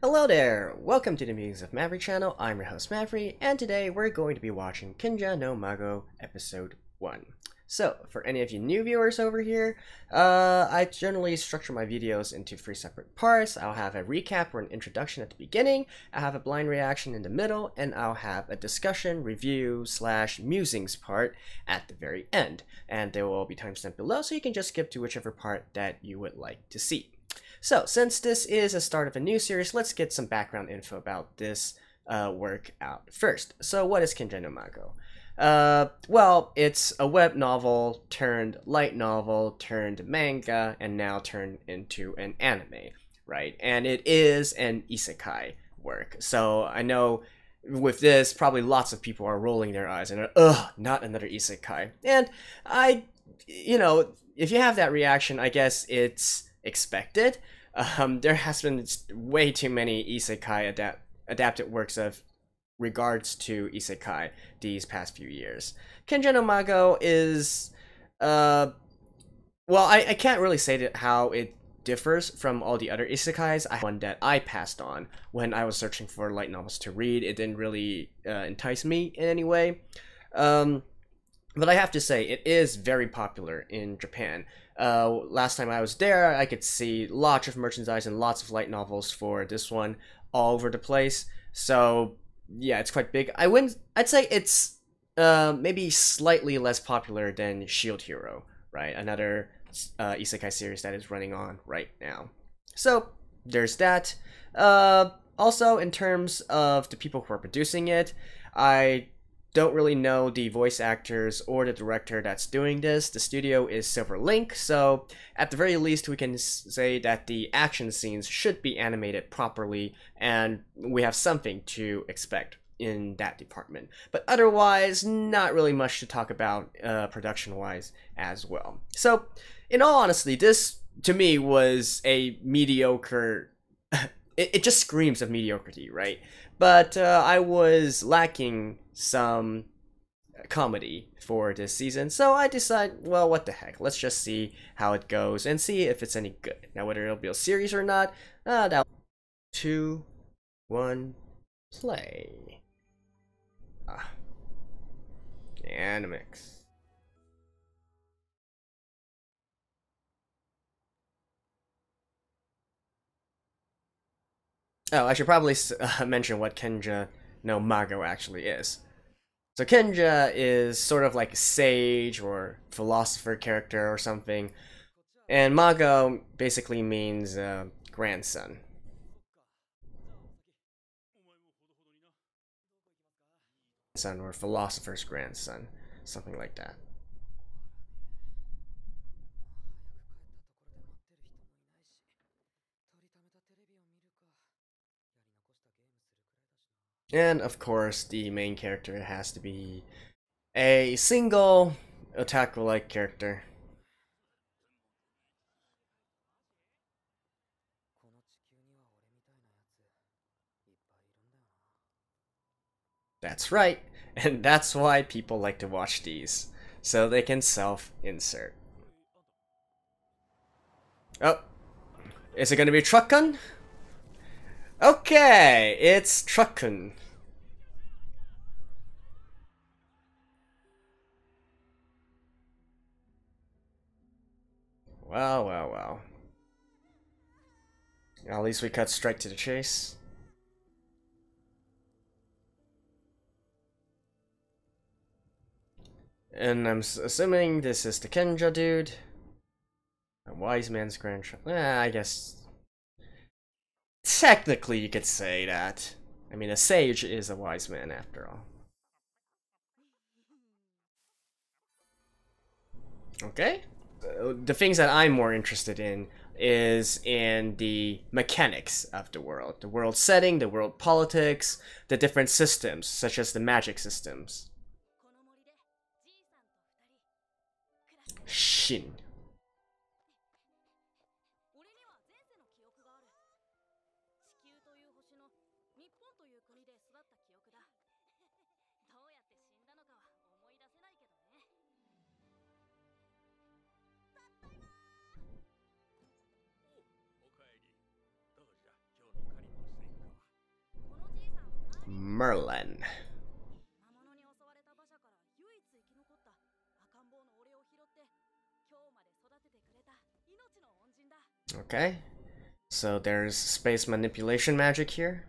Hello there! Welcome to the Musings of Maverick channel. I'm your host Maverick, and today we're going to be watching Kinja no Mago Episode 1. So, for any of you new viewers over here, I generally structure my videos into 3 separate parts. I'll have a recap or an introduction at the beginning, I'll have a blind reaction in the middle, and I'll have a discussion, review, / musings part at the very end. And they will all be timestamped below, so you can just skip to whichever part that you would like to see. So, since this is a start of a new series, let's get some background info about this work out first. So, what is Kinja no Mago? Well, it's a web novel turned light novel turned manga and now turned into an anime, right? And it is an isekai work. So, I know with this, probably lots of people are rolling their eyes and are, ugh, not another isekai. And if you have that reaction, I guess it's expected. There has been way too many isekai adapted works of regards to isekai these past few years. Kinja no Mago is, well, I can't really say how it differs from all the other isekais. I had one that I passed on when I was searching for light novels to read. It didn't really entice me in any way. But I have to say, it is very popular in Japan. Last time I was there, I could see lots of merchandise and lots of light novels for this one all over the place. So yeah, it's quite big. I'd say it's maybe slightly less popular than Shield Hero, right? Another isekai series that is running on right now. So there's that. Also, in terms of the people who are producing it, I don't really know the voice actors or the director that's doing this. The studio is Silver Link, so at the very least we can say that the action scenes should be animated properly, and we have something to expect in that department. But otherwise, not really much to talk about production-wise as well. So, in all honesty, this, to me, was a mediocre... it just screams of mediocrity, right? But I was lacking some comedy for this season, so I decided, well, what the heck, let's just see how it goes and see if it's any good. Now, whether it'll be a series or not, that 2, 1, play. Animix. Oh, I should probably mention what Kinja no Mago actually is. So Kinja is sort of like a sage or philosopher character or something, and Mago basically means grandson. Son or philosopher's grandson, something like that. And of course, the main character has to be a single otaku-like character. That's right, and that's why people like to watch these, so they can self-insert. Oh, is it gonna be Truck-kun? Okay, it's Truck-kun. Well, well, well. At least we cut straight to the chase. And I'm assuming this is the Kinja dude. A wise man's grandchild. I guess... technically you could say that. I mean, a sage is a wise man after all. Okay. The things that I'm more interested in is in the mechanics of the world setting, the world politics, the different systems, such as the magic systems. Shin. Merlin. Okay, so there's space manipulation magic here.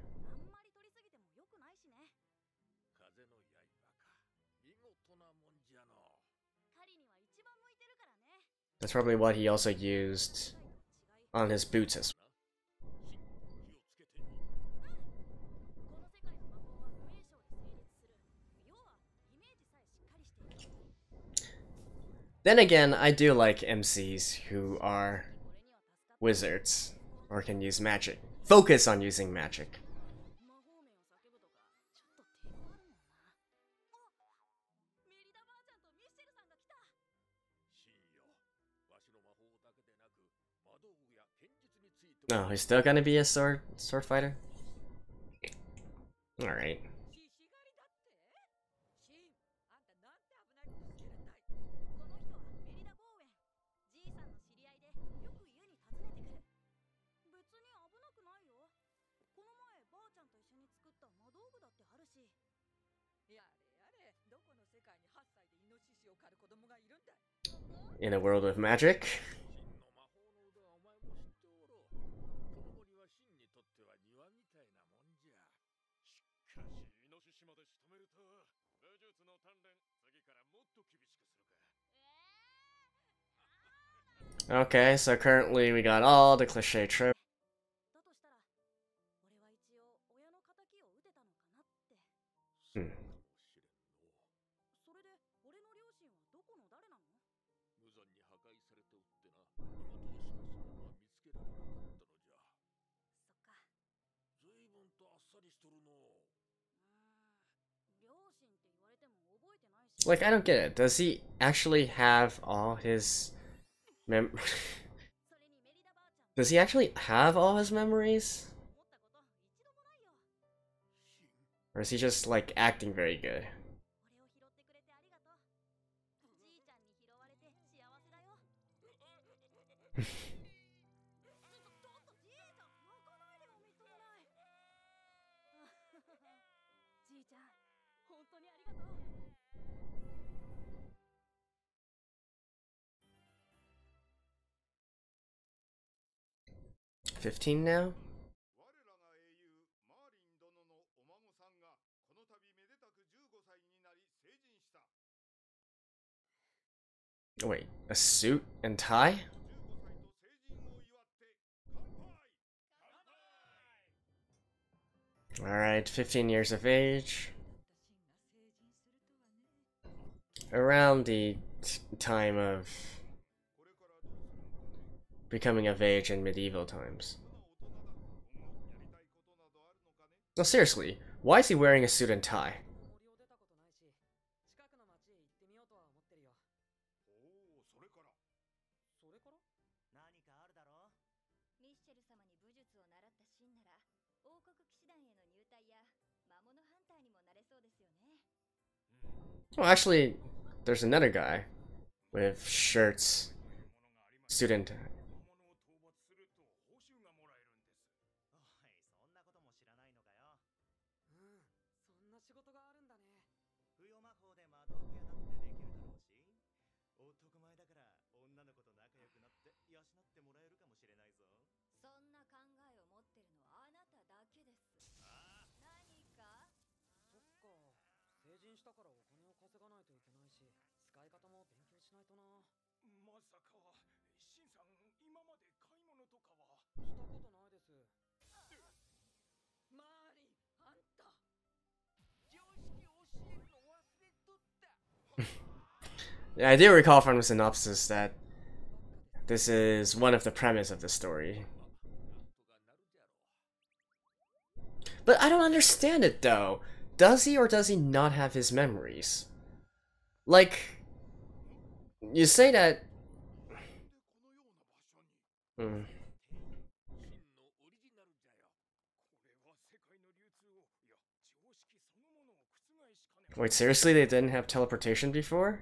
That's probably what he also used on his boots as well. Then again, I do like MCs who are wizards or can use magic. Focus on using magic. No, he's still gonna be a sword fighter? Alright. In a world of magic. Okay, so currently we got all the cliche tropes. Hmm. Like, I don't get it. Does he actually have all his Does he actually have all his memories? Or is he just, like, acting very good? $15 now? Oh, wait, a suit and tie? Alright, 15 years of age. Around the time of becoming of age in medieval times. No, seriously, why is he wearing a suit and tie? Well, actually, there's another guy with shirts, student. Yeah, I do recall from the synopsis that this is one of the premise of the story. But I don't understand it though. Does he or does he not have his memories? Like, you say that. Hmm. Wait, seriously, they didn't have teleportation before?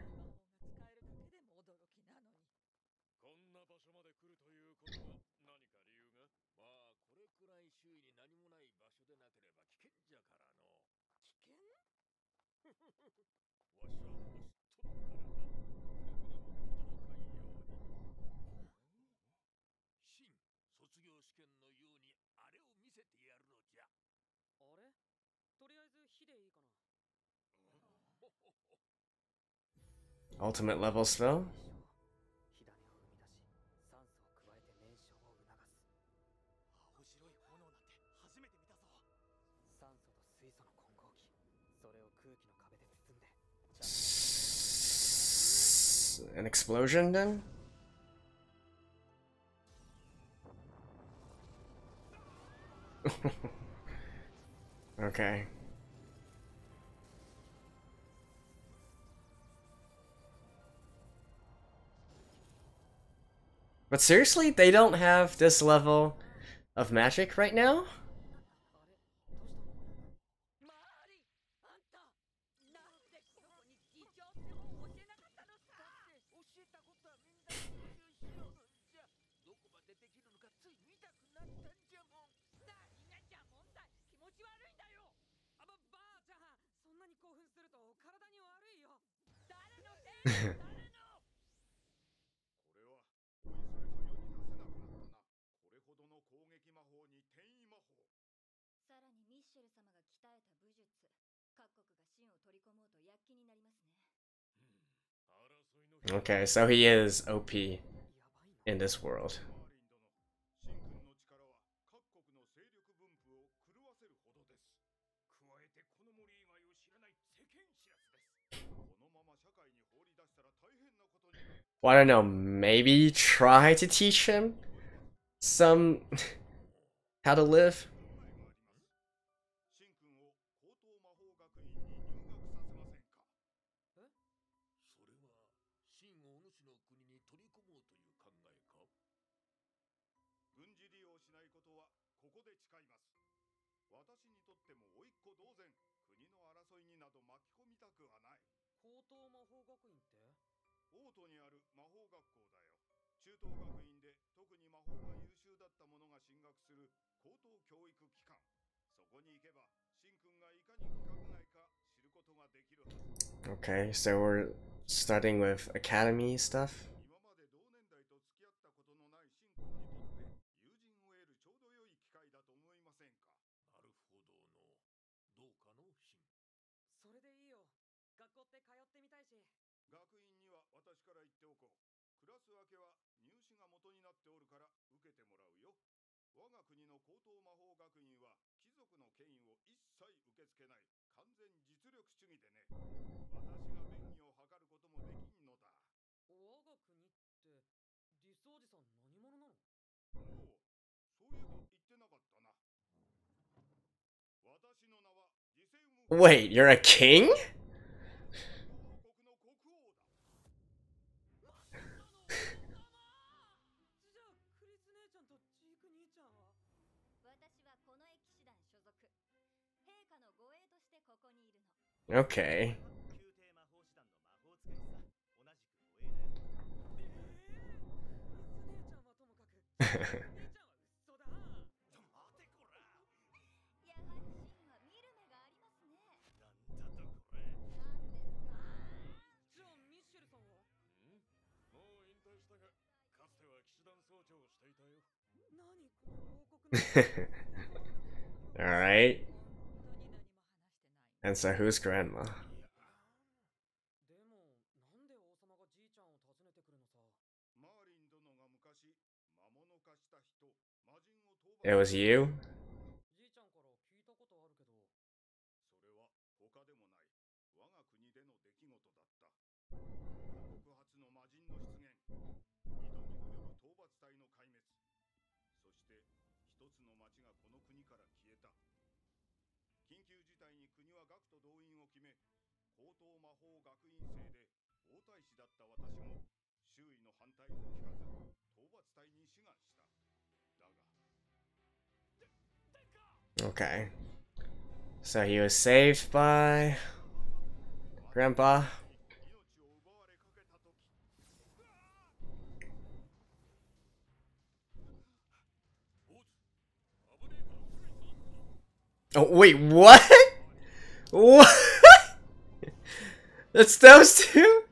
Ultimate level spell? An explosion then? Okay. But seriously, they don't have this level of magic right now? Okay, so he is OP in this world. Well, I don't know, maybe try to teach him some how to live? Okay, so we're starting with academy stuff. Wait, you're a king? Okay. Alright. And so who's grandma? It was you? Okay. So he was saved by Grandpa. Oh wait, what? What? It's those two?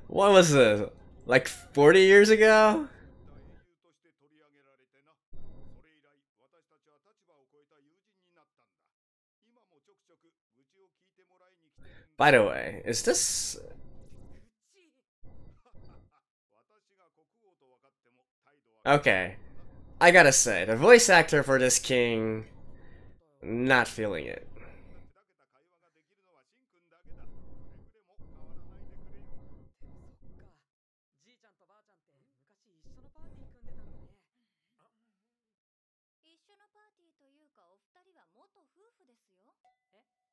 What was this? Like 40 years ago? By the way, is this... Okay. I gotta say, the voice actor for this king... Not feeling it.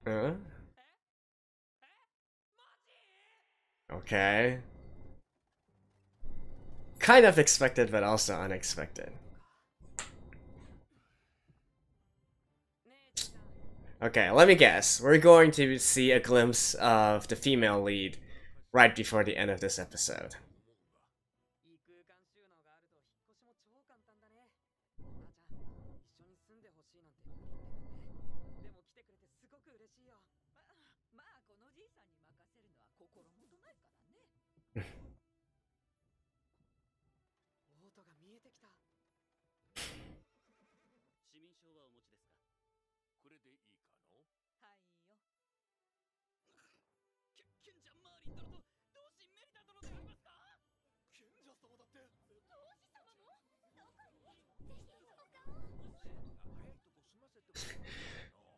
Huh? Okay. Kind of expected, but also unexpected. Okay, let me guess. We're going to see a glimpse of the female lead right before the end of this episode.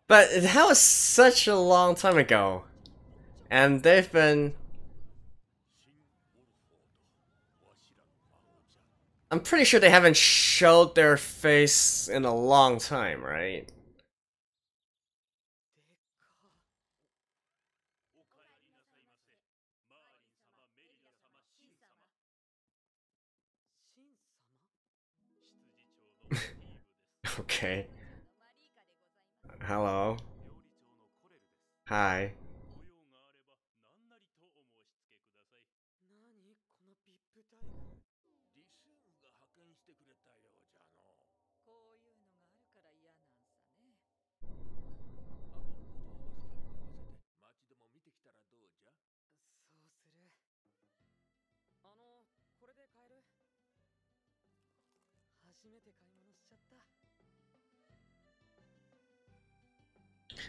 But that was such a long time ago. And they've been... I'm pretty sure they haven't showed their face in a long time, right? Okay. Hello. Hi.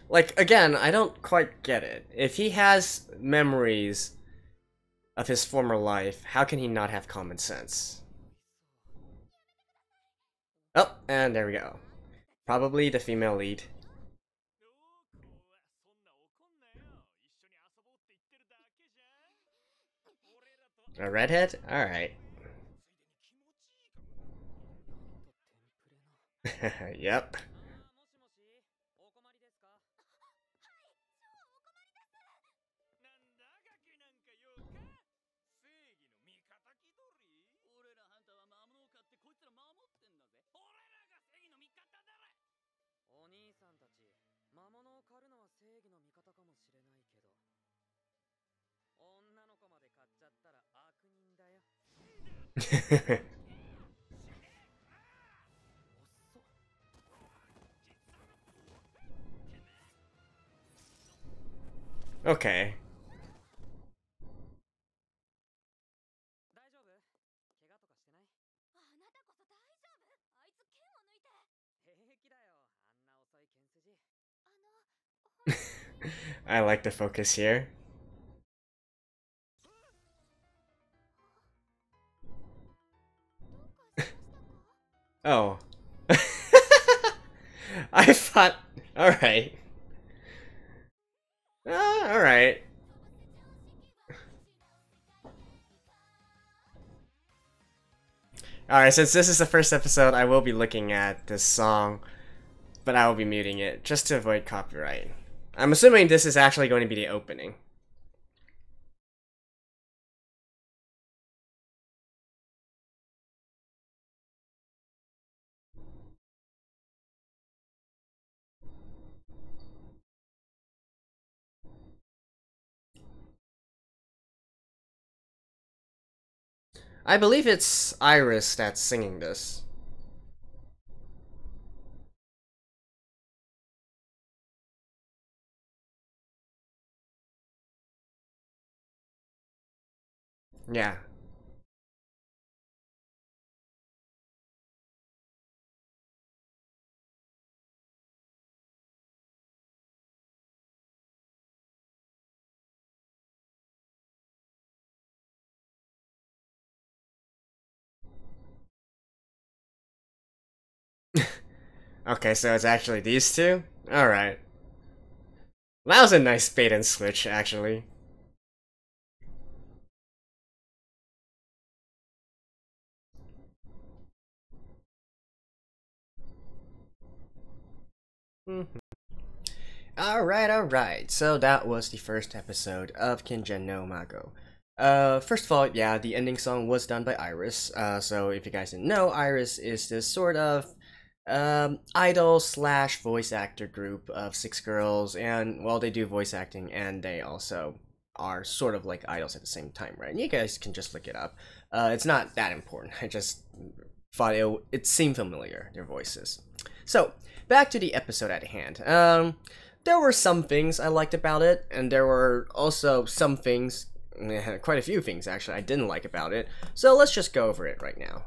Like, again, I don't quite get it. If he has memories of his former life, how can he not have common sense? Oh, and there we go. Probably the female lead. A redhead? Alright. Yep. Okay. I like the focus here. Oh. I thought... Alright. Alright. Alright, since this is the first episode, I will be looking at this song, but I will be muting it, just to avoid copyright. I'm assuming this is actually going to be the opening. I believe it's Iris that's singing this. Yeah. Okay, so it's actually these two? Alright. That was a nice bait and switch, actually. Mhm. Alright. So that was the first episode of Kinjen no Mago. First of all, yeah, the ending song was done by Iris. So if you guys didn't know, Iris is this sort of idol slash voice actor group of six girls, and well, they do voice acting, and they also are sort of like idols at the same time, right? And you guys can just look it up. It's not that important. I just thought it seemed familiar, their voices. So back to the episode at hand. There were some things I liked about it, and there were also some things, quite a few things actually, I didn't like about it. So let's just go over it right now.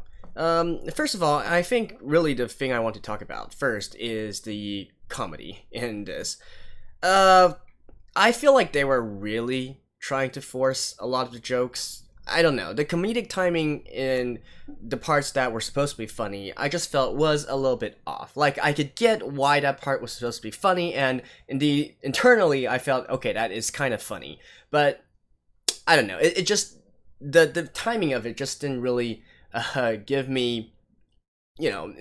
First of all, I think really the thing I want to talk about first is the comedy in this. Uh, I feel like they were really trying to force a lot of the jokes. I don't know. The comedic timing in the parts that were supposed to be funny, I just felt was a little bit off. Like, I could get why that part was supposed to be funny, and indeed, internally, I felt, okay, that is kind of funny. But, I don't know. It just, the timing of it just didn't really give me,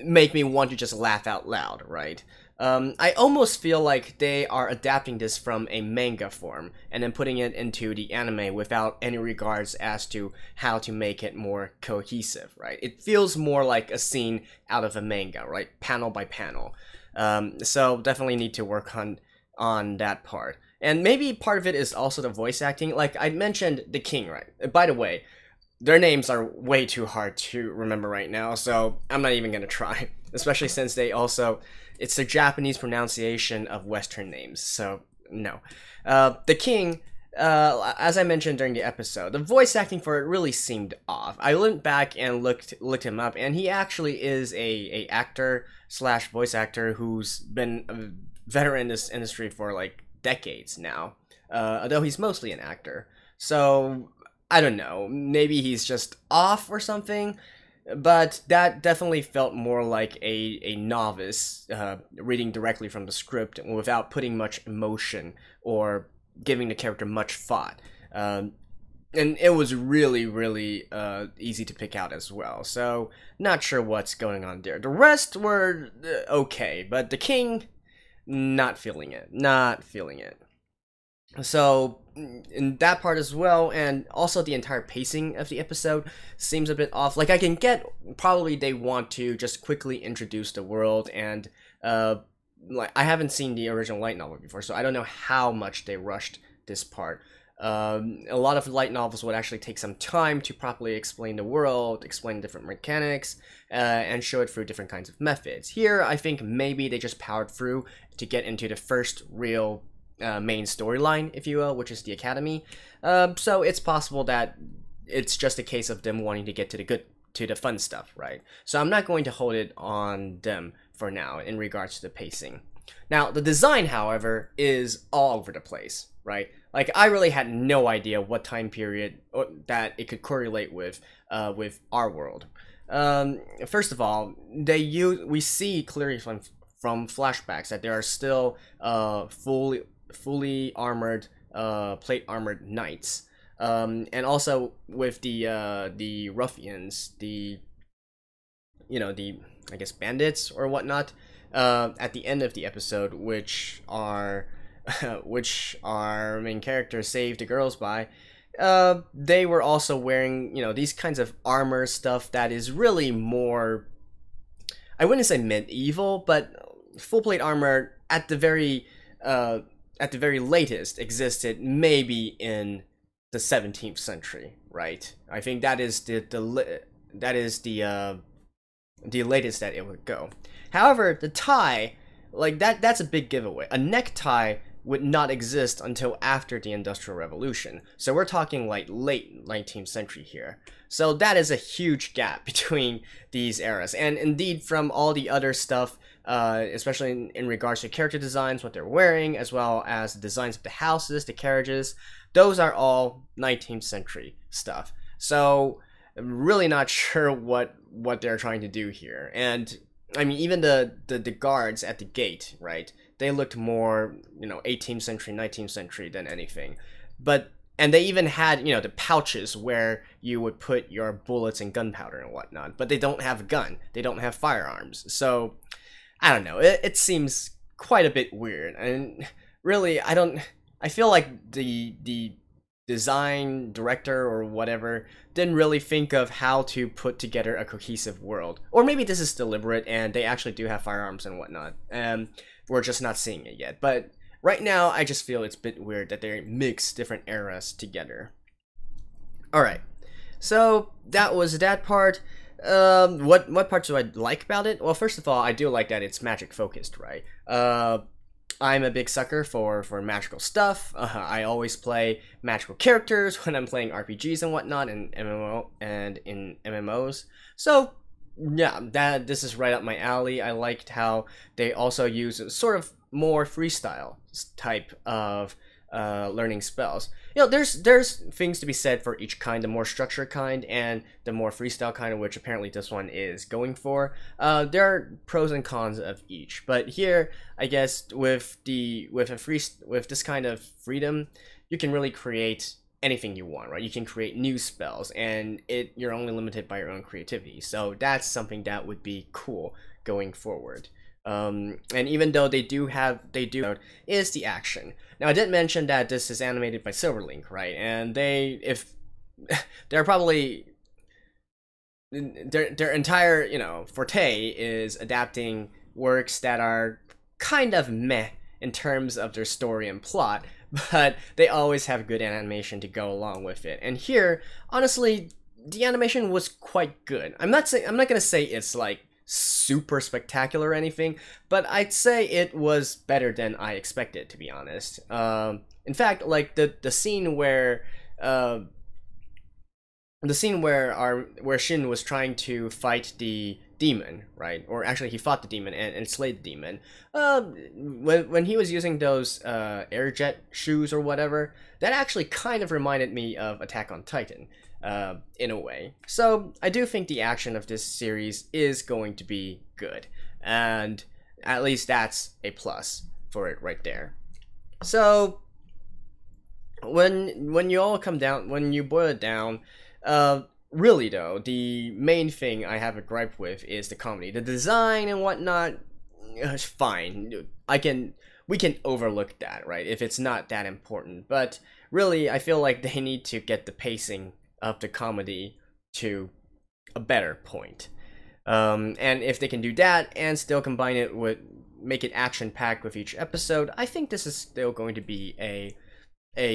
make me want to just laugh out loud, right? I almost feel like they are adapting this from a manga form and then putting it into the anime without any regards as to how to make it more cohesive, right? It feels more like a scene out of a manga, right? Panel by panel. So definitely need to work on that part. And maybe part of it is also the voice acting. Like I mentioned, the king, right? By the way, their names are way too hard to remember right now, so I'm not even gonna try. Especially since they also, it's the Japanese pronunciation of Western names, so no. The king, as I mentioned during the episode, the voice acting for it really seemed off. I went back and looked him up, and he actually is a actor slash voice actor who's been a veteran in this industry for like decades now. Although he's mostly an actor, so I don't know, maybe he's just off or something, but that definitely felt more like a novice reading directly from the script without putting much emotion or giving the character much thought. And it was really easy to pick out as well, so not sure what's going on there. The rest were okay, but the king, not feeling it. Not feeling it. So in that part as well, and also the entire pacing of the episode seems a bit off. Like I can get probably they want to just quickly introduce the world, and like I haven't seen the original light novel before, so I don't know how much they rushed this part. A lot of light novels would actually take some time to properly explain the world, explain different mechanics, and show it through different kinds of methods. Here, I think maybe they just powered through to get into the first real main storyline, if you will, which is the academy. So it's possible that it's just a case of them wanting to get to the fun stuff, right? So I'm not going to hold it on them for now in regards to the pacing. Now, the design, however, is all over the place, right? Like, I really had no idea what time period that it could correlate with our world. First of all, we see clearly from flashbacks that there are still fully armored plate armored knights, and also with the ruffians, the I guess bandits or whatnot, at the end of the episode, which are which our main character saved the girls by. They were also wearing these kinds of armor stuff that is really more, I wouldn't say medieval, but full plate armor at the very latest existed maybe in the 17th century, right? I think that is that is the latest that it would go. However, the tie, like that's a big giveaway. A necktie would not exist until after the Industrial Revolution. So we're talking like late 19th century here. So that is a huge gap between these eras. And indeed, from all the other stuff, especially in regards to character designs, what they're wearing, as well as the designs of the houses, the carriages, those are all 19th century stuff. So I'm really not sure what they're trying to do here. And I mean, even the guards at the gate, right? They looked more, 18th century, 19th century than anything. And they even had, the pouches where you would put your bullets and gunpowder and whatnot. But they don't have a gun. They don't have firearms. So, I don't know. It seems quite a bit weird. And really, I feel like the design director or whatever didn't really think of how to put together a cohesive world. Or maybe this is deliberate and they actually do have firearms and whatnot. We're just not seeing it yet. But right now, I just feel it's a bit weird that they mix different eras together. Alright, so that was that part. What parts do I like about it? Well, first of all, I do like that it's magic focused, right? I'm a big sucker for magical stuff. I always play magical characters when I'm playing RPGs and whatnot, and in MMOs. So yeah, this is right up my alley. I liked how they also use sort of more freestyle type of learning spells. There's things to be said for each kind, the more structured kind and the more freestyle kind, of which apparently this one is going for. There are pros and cons of each, but here, I guess, with this kind of freedom, you can really create anything you want, right? You can create new spells, and you're only limited by your own creativity. So that's something that would be cool going forward. And even though they do is the action. Now I did mention that this is animated by Silverlink, right? And they're probably their entire forte is adapting works that are kind of meh in terms of their story and plot, but they always have good animation to go along with it. And here, honestly, the animation was quite good. I'm not gonna say it's like super spectacular or anything, but I'd say it was better than I expected, to be honest. In fact, like the scene where where Shin was trying to fight the demon, right? Or actually, he fought the demon and slayed the demon. When he was using those air jet shoes or whatever, that actually kind of reminded me of Attack on Titan. In a way. So I do think the action of this series is going to be good, and at least that's a plus for it right there. So when you boil it down, really though, the main thing I have a gripe with is the comedy. The design and whatnot is fine. We can overlook that, right, if it's not that important. But really, I feel like they need to get the pacing of the comedy to a better point. And if they can do that and still combine it with, make it action-packed with each episode, I think this is still going to be a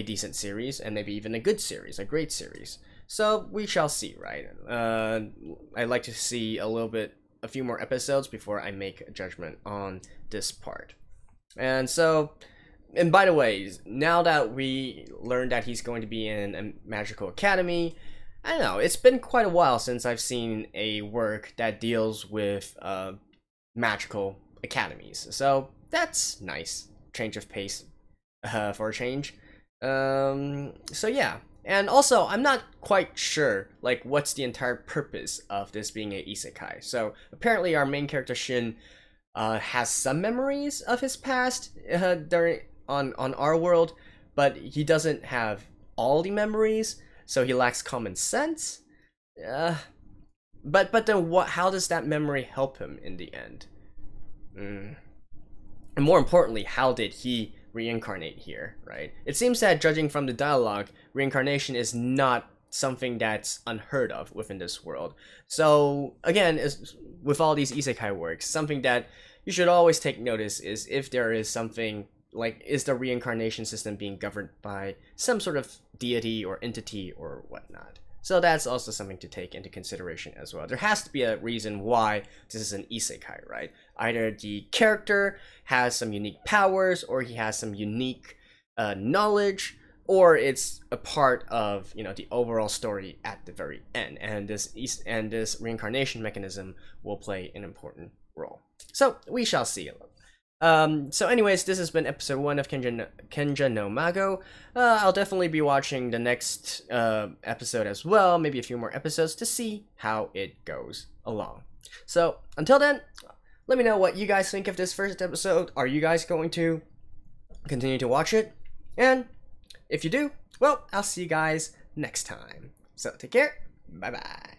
decent series, and maybe even a good series, a great series. So we shall see, right? I'd like to see a few more episodes before I make a judgment on this part. And by the way, now that we learned that he's going to be in a magical academy, I don't know, it's been quite a while since I've seen a work that deals with magical academies. So that's nice. Change of pace for a change. So yeah. And also, I'm not quite sure, like, what's the entire purpose of this being a isekai. So apparently our main character Shin has some memories of his past on our world, but he doesn't have all the memories, so he lacks common sense. But then how does that memory help him in the end? And more importantly, how did he reincarnate here, right? It seems that, judging from the dialogue, reincarnation is not something that's unheard of within this world. So again, with all these isekai works, something that you should always take notice is if there is something like, is the reincarnation system being governed by some sort of deity or entity or whatnot. So that's also something to take into consideration as well. There has to be a reason why this is an isekai, right? Either the character has some unique powers, or he has some unique knowledge, or it's a part of the overall story at the very end, and this reincarnation mechanism will play an important role. So we shall see. So anyways, this has been episode 1 of Kenja no Mago. I'll definitely be watching the next episode as well, maybe a few more episodes, to see how it goes along. So until then, let me know what you guys think of this first episode. Are you guys going to continue to watch it? And if you do, well, I'll see you guys next time. So take care. Bye bye.